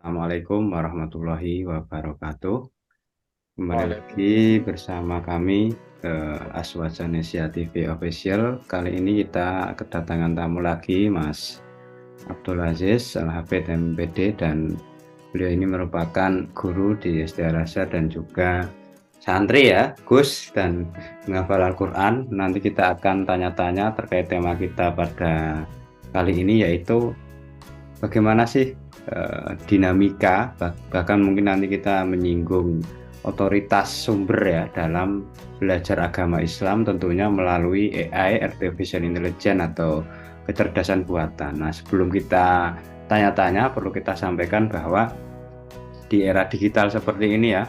Assalamualaikum warahmatullahi wabarakatuh. Kembali Waalaikumsalam. lagi bersama kami Aswajanesia TV Official. Kali ini kita kedatangan tamu lagi, Mas Abdul Aziz Al-Hafidh MPD, dan beliau ini merupakan guru di SD Al-Azhar dan juga santri ya, Gus, dan menghafal Al-Quran. Nanti kita akan tanya-tanya terkait tema kita pada kali ini, yaitu bagaimana sih dinamika, bahkan mungkin nanti kita menyinggung otoritas sumber ya dalam belajar agama Islam, tentunya melalui AI, Artificial Intelligence atau kecerdasan buatan. Nah, sebelum kita tanya-tanya, perlu kita sampaikan bahwa di era digital seperti ini ya,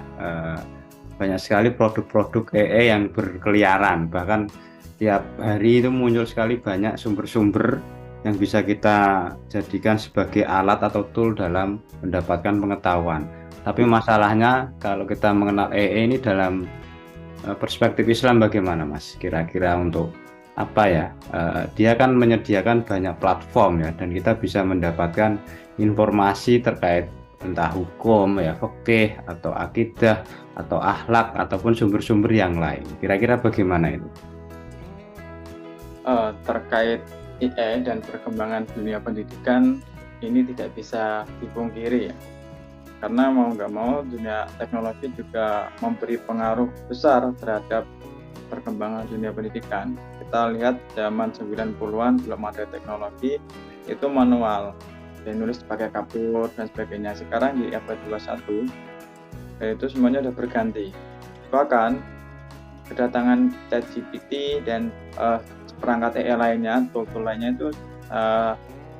banyak sekali produk-produk AI yang berkeliaran. Bahkan tiap hari itu muncul sekali banyak sumber-sumber yang bisa kita jadikan sebagai alat atau tool dalam mendapatkan pengetahuan. Tapi masalahnya kalau kita mengenal AI ini dalam perspektif Islam bagaimana, Mas? Kira-kira untuk apa ya? Dia kan menyediakan banyak platform ya, dan kita bisa mendapatkan informasi terkait entah hukum ya, fikih atau akidah atau akhlak ataupun sumber-sumber yang lain. Kira-kira bagaimana itu? Terkait AI dan perkembangan dunia pendidikan ini tidak bisa dipungkiri ya, karena mau nggak mau dunia teknologi juga memberi pengaruh besar terhadap perkembangan dunia pendidikan. Kita lihat zaman 90-an belum ada teknologi, itu manual, dan nulis pakai kapur dan sebagainya. Sekarang di abad 21 itu semuanya sudah berganti. Bahkan kedatangan ChatGPT dan perangkat AI lainnya, tool-tool lainnya itu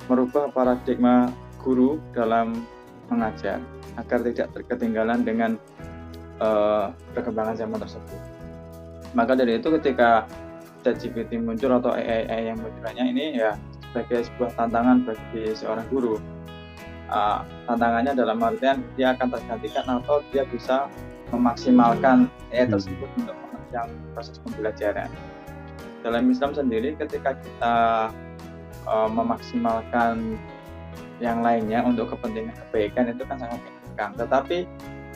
merubah paradigma guru dalam mengajar agar tidak ketinggalan dengan perkembangan zaman tersebut. Maka dari itu ketika ChatGPT muncul atau AI yang munculnya ini ya sebagai sebuah tantangan bagi seorang guru. Tantangannya dalam artian dia akan tergantikan atau dia bisa memaksimalkan AI tersebut untuk menunjang proses pembelajaran. Dalam Islam sendiri ketika kita memaksimalkan yang lainnya untuk kepentingan kebaikan itu kan sangat menyenangkan. Tetapi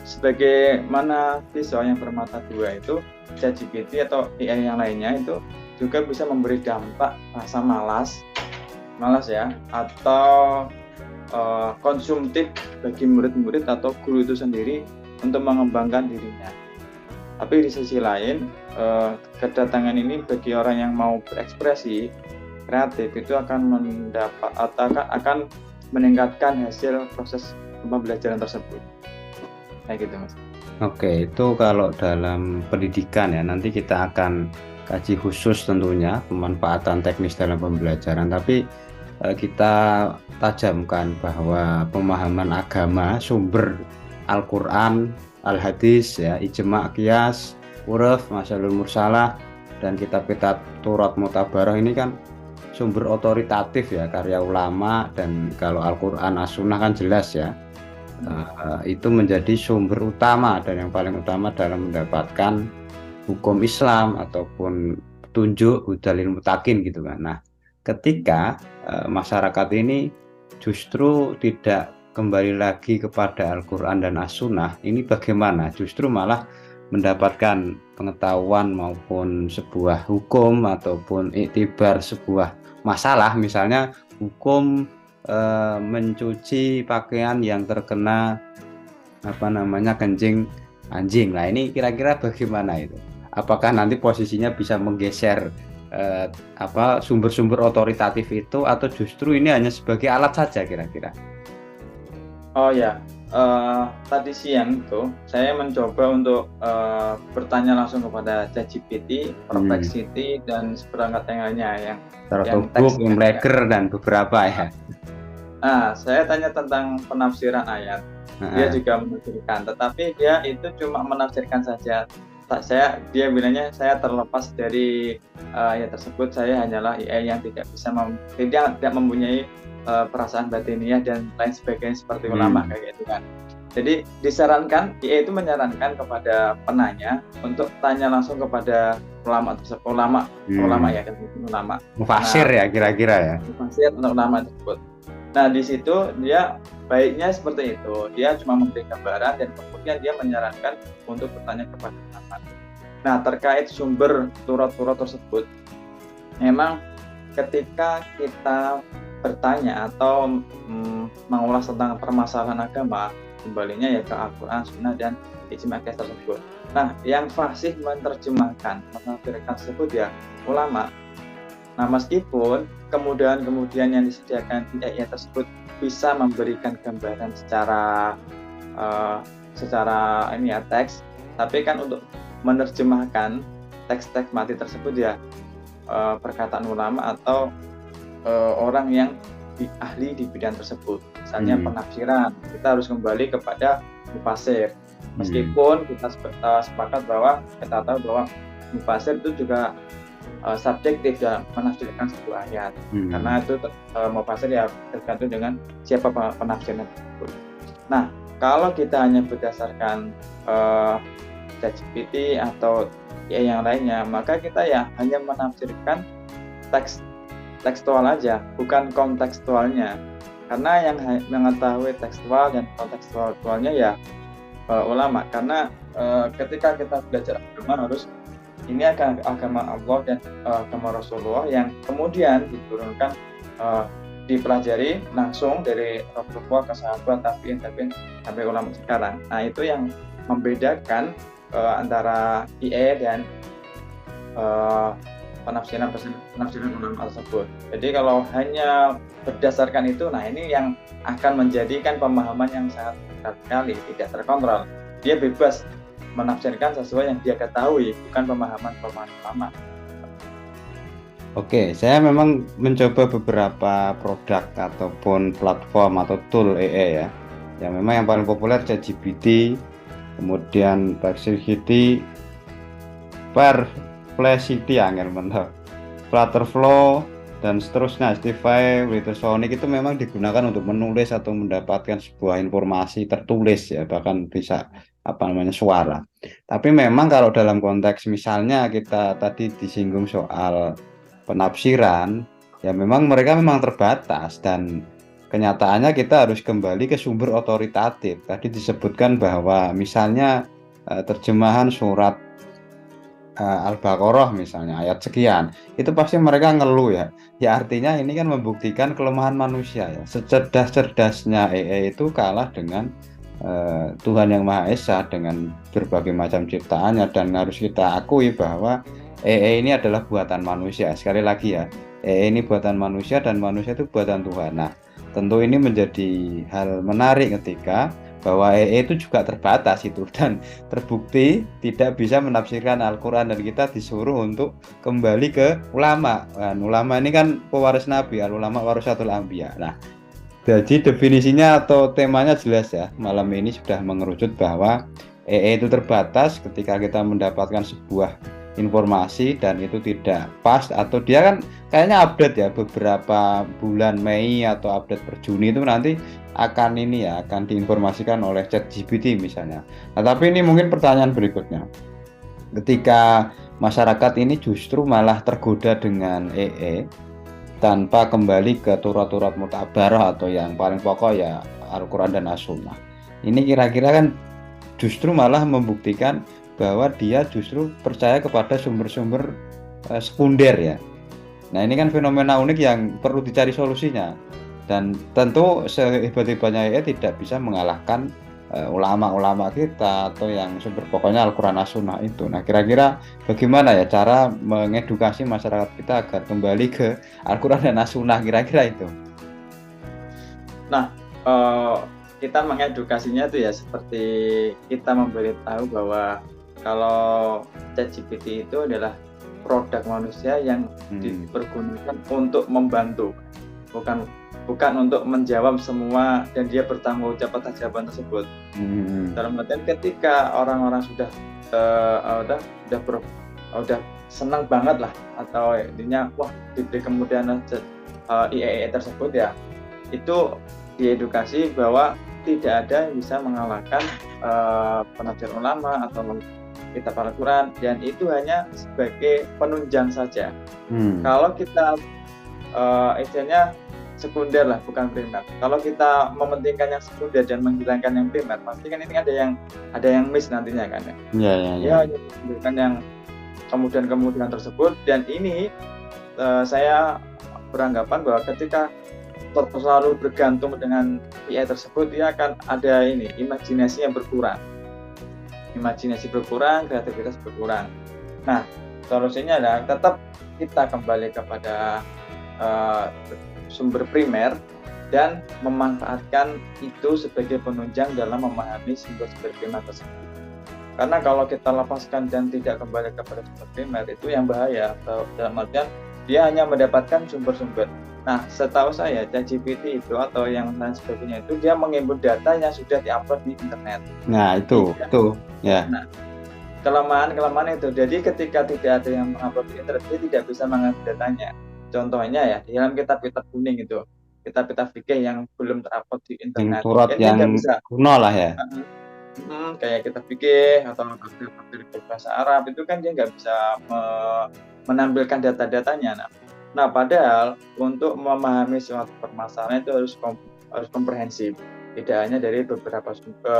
sebagaimana pisau yang bermata dua itu, ChatGPT atau AI yang lainnya itu juga bisa memberi dampak rasa malas ya, atau konsumtif bagi murid-murid atau guru itu sendiri untuk mengembangkan dirinya. Tapi di sisi lain, kedatangan ini bagi orang yang mau berekspresi kreatif itu akan meningkatkan hasil proses pembelajaran tersebut. Kayak gitu, Mas. Oke, itu kalau dalam pendidikan ya, nanti kita akan kaji khusus tentunya pemanfaatan teknis dalam pembelajaran. Tapi kita tajamkan bahwa pemahaman agama, sumber Al-Quran, Al-Hadis, ya, ijma, qiyas, uruf, masalul mursalah, dan kitab-kitab Taurat Mutabarah ini kan sumber otoritatif ya, karya ulama. Dan kalau Al-Quran, As-Sunnah kan jelas ya, itu menjadi sumber utama dan yang paling utama dalam mendapatkan hukum Islam ataupun petunjuk hudalil mutakin gitu kan. Nah, ketika masyarakat ini justru tidak kembali lagi kepada Al-Quran dan As-Sunnah, ini bagaimana? Justru malah mendapatkan pengetahuan maupun sebuah hukum ataupun iktibar sebuah masalah, misalnya hukum mencuci pakaian yang terkena kencing anjing. Nah, ini kira-kira bagaimana itu? Apakah nanti posisinya bisa menggeser sumber-sumber otoritatif itu, atau justru ini hanya sebagai alat saja kira-kira? Oh ya, tadi siang itu saya mencoba untuk bertanya langsung kepada ChatGPT, Perplexity, dan seperangkat yang lainnya yang Tertubuk, Imleger, dan beberapa ya. Nah, saya tanya tentang penafsiran ayat. Dia juga menafsirkan, tetapi dia itu cuma menafsirkan saja. Dia bilangnya saya terlepas dari ayat tersebut, saya hanyalah AI yang tidak mempunyai perasaan batiniah dan lain sebagainya seperti ulama kayak gitu kan. Jadi disarankan, AI itu menyarankan kepada penanya untuk tanya langsung kepada ulama tersebut, ulama ya kan, ulama. Mufasir ya kira-kira ya. Mufasir untuk ulama tersebut. Nah, di situ dia baiknya seperti itu. Dia cuma memberi gambaran dan kemudian dia menyarankan untuk bertanya kepada ulama. Nah, terkait sumber turut-turut tersebut, memang ketika kita bertanya atau mengulas tentang permasalahan agama, kembalinya ya ke Al-Quran, Sunnah, dan ijma' qiyas tersebut. Nah, yang fasih menerjemahkan, menafsirkan tersebut ya ulama. Nah, meskipun kemudahan-kemudahan yang disediakan di ayat tersebut bisa memberikan gambaran secara ini ya teks, tapi kan untuk menerjemahkan teks-teks mati tersebut ya perkataan ulama atau orang yang ahli di bidang tersebut. Misalnya penafsiran, kita harus kembali kepada mufasir. Meskipun kita sepakat bahwa kita tahu bahwa mufasir itu juga subjektif dalam menafsirkan sebuah ayat, karena itu mufasir ya tergantung dengan siapa penafsirnya tersebut. Nah, kalau kita hanya berdasarkan ChatGPT atau yang lainnya, maka kita ya hanya menafsirkan tekstual aja, bukan kontekstualnya. Karena yang mengetahui tekstual dan kontekstualnya ya ulama. Karena ketika kita belajar agama harus ini agama Allah dan agama Rasulullah yang kemudian diturunkan dipelajari langsung dari Rasulullah ke sahabat tabi'in sampai ulama sekarang. Nah, itu yang membedakan antara IE dan penafsiran ulama tersebut. Jadi kalau hanya berdasarkan itu, nah ini yang akan menjadikan pemahaman yang sangat berat sekali, tidak terkontrol. Dia bebas menafsirkan sesuai yang dia ketahui, bukan pemahaman ulama. Oke, saya memang mencoba beberapa produk ataupun platform atau tool EE ya. Yang memang yang paling populer ChatGPT, kemudian Perplexity, angel mentok, Flutterflow dan seterusnya, Spotify, Writersonic itu memang digunakan untuk menulis atau mendapatkan sebuah informasi tertulis ya, bahkan bisa suara. Tapi memang kalau dalam konteks misalnya kita tadi disinggung soal penafsiran, ya memang mereka memang terbatas dan kenyataannya kita harus kembali ke sumber otoritatif. Tadi disebutkan bahwa misalnya terjemahan surat Al-Baqarah misalnya ayat sekian, itu pasti mereka ngeluh ya. Ya artinya ini kan membuktikan kelemahan manusia ya. Secerdas-cerdasnya AI itu kalah dengan Tuhan Yang Maha Esa dengan berbagai macam ciptaannya, dan harus kita akui bahwa AI ini adalah buatan manusia. Sekali lagi ya, AI ini buatan manusia dan manusia itu buatan Tuhan. Nah, tentu ini menjadi hal menarik ketika bahwa AI itu juga terbatas itu dan terbukti tidak bisa menafsirkan Al-Quran, dan kita disuruh untuk kembali ke ulama. Dan ulama ini kan pewaris Nabi, ulama warasatul anbiya. Nah, jadi definisinya atau temanya jelas ya, malam ini sudah mengerucut bahwa AI itu terbatas ketika kita mendapatkan sebuah informasi dan itu tidak pas, atau dia kan kayaknya update ya beberapa bulan Mei atau update per Juni itu nanti akan diinformasikan oleh ChatGPT misalnya. Nah, tapi ini mungkin pertanyaan berikutnya, ketika masyarakat ini justru malah tergoda dengan AI tanpa kembali ke turat-turat mutabarah atau yang paling pokok ya Al-Quran dan As-Sunnah, ini kira-kira kan justru malah membuktikan bahwa dia justru percaya kepada sumber-sumber sekunder ya. Nah, ini kan fenomena unik yang perlu dicari solusinya, dan tentu sehebat-hebatnya AI tidak bisa mengalahkan ulama-ulama kita atau yang sumber pokoknya Al-Quran As-Sunnah itu. Nah, kira-kira bagaimana ya cara mengedukasi masyarakat kita agar kembali ke Al-Quran dan As-Sunnah, kira-kira itu? Nah, kita mengedukasinya itu ya seperti kita memberitahu bahwa kalau ChatGPT itu adalah produk manusia yang dipergunakan untuk membantu, bukan untuk menjawab semua dan dia bertanggung jawab atas jawaban tersebut. Dalam artian ketika orang-orang sudah senang banget lah, atau intinya wah diberi kemudahan AI tersebut ya, itu diedukasi bahwa tidak ada yang bisa mengalahkan penafsir ulama atau kitab Al-Quran, dan itu hanya sebagai penunjang saja. Kalau kita istilahnya sekunder lah, bukan primer. Kalau kita mementingkan yang sekunder dan menghilangkan yang primer, pasti kan ini ada yang miss nantinya kan ya. Iya, iya. Ya, menunjukkan yang kemudian tersebut, dan ini saya beranggapan bahwa ketika terlalu bergantung dengan AI tersebut, dia akan ada imajinasi yang berkurang, kreativitas berkurang. Nah, solusinya adalah tetap kita kembali kepada sumber primer dan memanfaatkan itu sebagai penunjang dalam memahami sumber-sumber primer tersebut. Karena kalau kita lepaskan dan tidak kembali kepada sumber primer, itu yang bahaya. Dalam artian dia hanya mendapatkan sumber-sumber. Nah, setahu saya ChatGPT itu atau yang lain sebagainya itu dia mengimpun data yang sudah diupload di internet. Nah, itu ya. Nah, kelemahan itu. Jadi ketika tidak ada yang mengupload di internet, dia tidak bisa mengambil datanya. Contohnya ya, di dalam kitab-kitab kuning itu, kitab-kitab fikih yang belum terupload di internet. Yang kuno lah ya. Kayak kitab fikih atau tafsir bahasa Arab itu kan dia nggak bisa menampilkan data-datanya. Nah, padahal untuk memahami suatu permasalahan itu harus komprehensif. Tidak hanya dari beberapa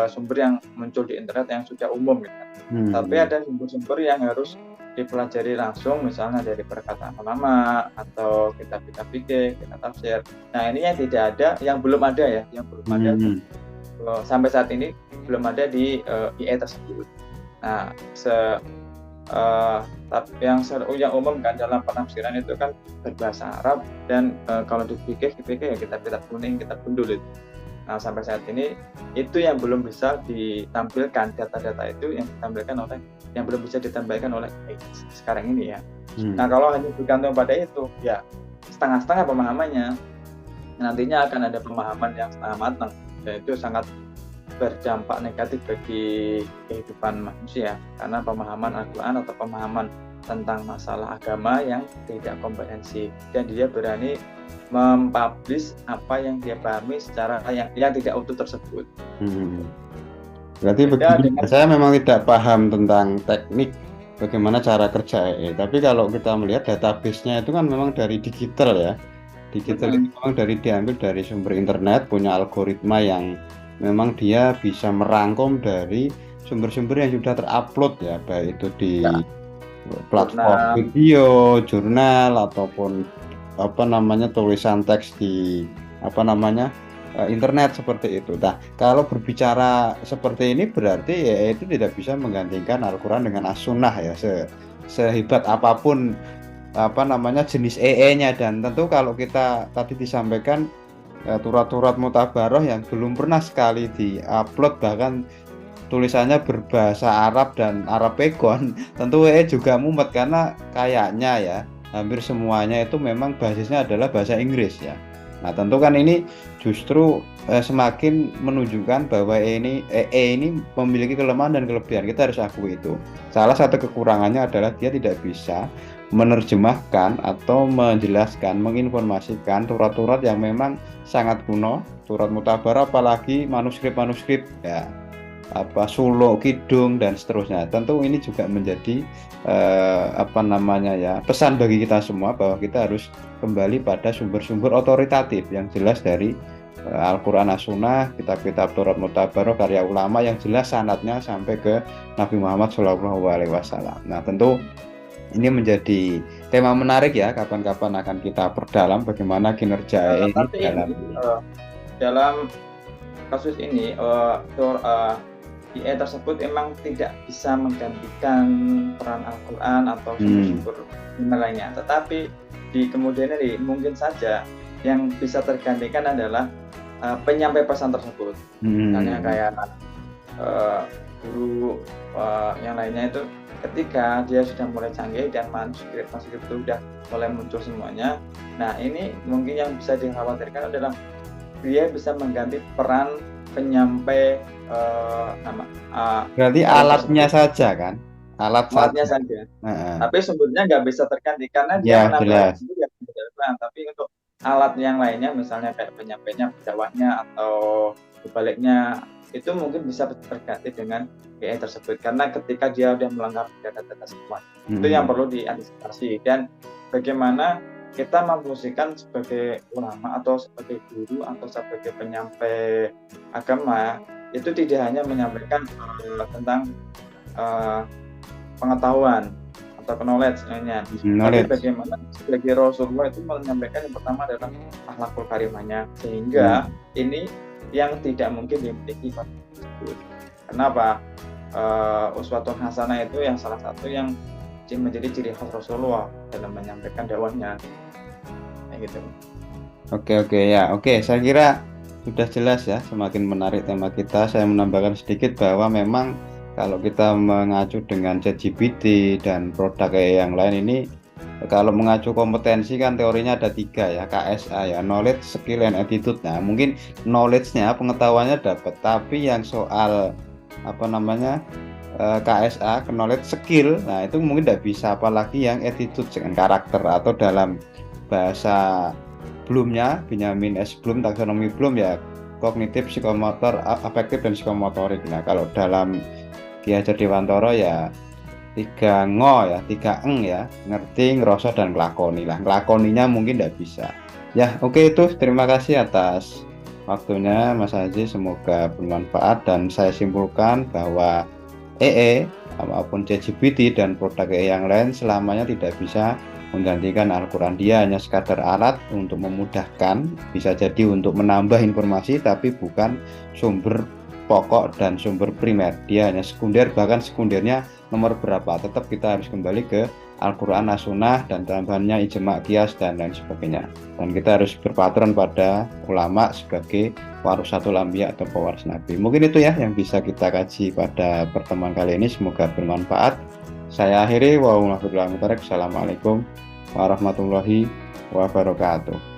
sumber yang muncul di internet yang sudah umum gitu. Tapi ada sumber-sumber yang harus dipelajari langsung, misalnya dari perkataan ulama atau kitab-kitab fikih, kitab tafsir. Nah, ini yang tidak ada, yang belum ada ya, ada sampai saat ini belum ada di AI tersebut. Nah, yang umum kan dalam penafsiran itu kan berbahasa Arab, dan kalau di fikih ya kitab-kitab kuning, kitab gundul itu. Nah, sampai saat ini itu yang belum bisa ditampilkan, data-data itu yang belum bisa ditampilkan oleh sekarang ini ya. Nah, kalau hanya bergantung pada itu ya setengah-setengah pemahamannya, nantinya akan ada pemahaman yang setengah matang, dan itu sangat berdampak negatif bagi kehidupan manusia, karena pemahaman Al-Quran atau pemahaman tentang masalah agama yang tidak komprehensif, dan dia berani mempublish apa yang dia pahami secara yang tidak utuh tersebut. Berarti begini, saya memang tidak paham tentang teknik bagaimana cara kerja AI, tapi kalau kita melihat database-nya itu kan memang dari digital ya. Digital itu memang diambil dari sumber internet, punya algoritma yang memang dia bisa merangkum dari sumber-sumber yang sudah terupload ya, baik itu di platform video, jurnal, ataupun tulisan teks di internet seperti itu. Nah, kalau berbicara seperti ini berarti ya itu tidak bisa menggantikan Al-Quran dengan As-Sunnah ya, sehebat apapun jenis EE-nya. Dan tentu kalau kita tadi disampaikan turat-turat mutabaroh yang belum pernah sekali di-upload, bahkan tulisannya berbahasa Arab dan Arab pegon, tentu EE juga mumet, karena kayaknya ya hampir semuanya itu memang basisnya adalah bahasa Inggris ya. Nah, tentu kan ini justru semakin menunjukkan bahwa EE ini memiliki kelemahan dan kelebihan. Kita harus akui itu. Salah satu kekurangannya adalah dia tidak bisa menerjemahkan atau menjelaskan, menginformasikan turat-turat yang memang sangat kuno, turat mutabaroh, apalagi manuskrip ya, suluk, kidung dan seterusnya. Tentu ini juga menjadi pesan bagi kita semua bahwa kita harus kembali pada sumber-sumber otoritatif yang jelas dari Al-Quran, As-Sunnah, kitab-kitab turat mutabaroh karya ulama yang jelas sanadnya sampai ke Nabi Muhammad SAW. Nah, tentu ini menjadi tema menarik ya, kapan-kapan akan kita perdalam bagaimana kinerja ini dalam kasus ini. AI tersebut memang tidak bisa menggantikan peran Al-Quran atau sumber-sumber lainnya, tetapi di kemudian hari mungkin saja yang bisa tergantikan adalah penyampai pesan tersebut. Misalnya kayak guru yang lainnya itu, ketika dia sudah mulai canggih dan manuskrip itu sudah mulai muncul semuanya, nah ini mungkin yang bisa dikhawatirkan adalah dia bisa mengganti peran penyampai berarti alatnya tersebut saja kan, alatnya saja. Tapi sumbernya nggak bisa terganti karena dia menambah sumber yang tidak. Tapi untuk alat yang lainnya, misalnya kayak penyampainya, dakwahnya atau sebaliknya, itu mungkin bisa terganti dengan AI tersebut, karena ketika dia sudah melengkapi data-data semua, itu yang perlu diantisipasi. Dan bagaimana kita memposisikan sebagai ulama atau sebagai guru atau sebagai penyampai agama itu tidak hanya menyampaikan tentang pengetahuan atau knowledge sebenarnya, tapi bagaimana sebagai Rasulullah itu menyampaikan yang pertama adalah akhlakul karimahnya, sehingga ini yang tidak mungkin dimiliki pada tersebut. Kenapa? Uswatun hasanah itu yang salah satu yang menjadi ciri khas Rasulullah dalam menyampaikan dakwahnya, kayak gitu. Oke, saya kira sudah jelas ya, semakin menarik tema kita. Saya menambahkan sedikit bahwa memang kalau kita mengacu dengan ChatGPT dan produk yang lain ini, kalau mengacu kompetensi kan teorinya ada 3 ya, KSA ya, knowledge, skill, and attitude. Nah, mungkin knowledge-nya, pengetahuannya dapat, tapi yang soal KSA, knowledge, skill, nah itu mungkin tidak bisa, apalagi yang attitude dengan karakter, atau dalam bahasa Bloomnya, Benjamin S. Bloom, taksonomi Bloom ya, kognitif, psikomotor, afektif, dan psikomotorik. Nah, kalau dalam Ki Hajar Dewantara ya 3 ngo ya, 3 eng ya, ngerti, ngerasa, dan ngelakoni. Lah, ngelakoninya mungkin tidak bisa. Ya, oke, itu terima kasih atas waktunya Mas Haji, semoga bermanfaat. Dan saya simpulkan bahwa maupun ChatGPT dan produk yang lain selamanya tidak bisa menggantikan Al-Quran. Dia hanya sekadar alat untuk memudahkan, bisa jadi untuk menambah informasi, tapi bukan sumber pokok dan sumber primer. Dia hanya sekunder, bahkan sekundernya nomor berapa, tetap kita harus kembali ke Al-Quran, As-Sunnah, dan tambahannya ijma', qiyas, dan lain sebagainya. Dan kita harus berpatron pada ulama sebagai warasatul anbiya atau pewaris Nabi. Mungkin itu ya yang bisa kita kaji pada pertemuan kali ini. Semoga bermanfaat. Saya akhiri. Wassalamualaikum warahmatullahi wabarakatuh.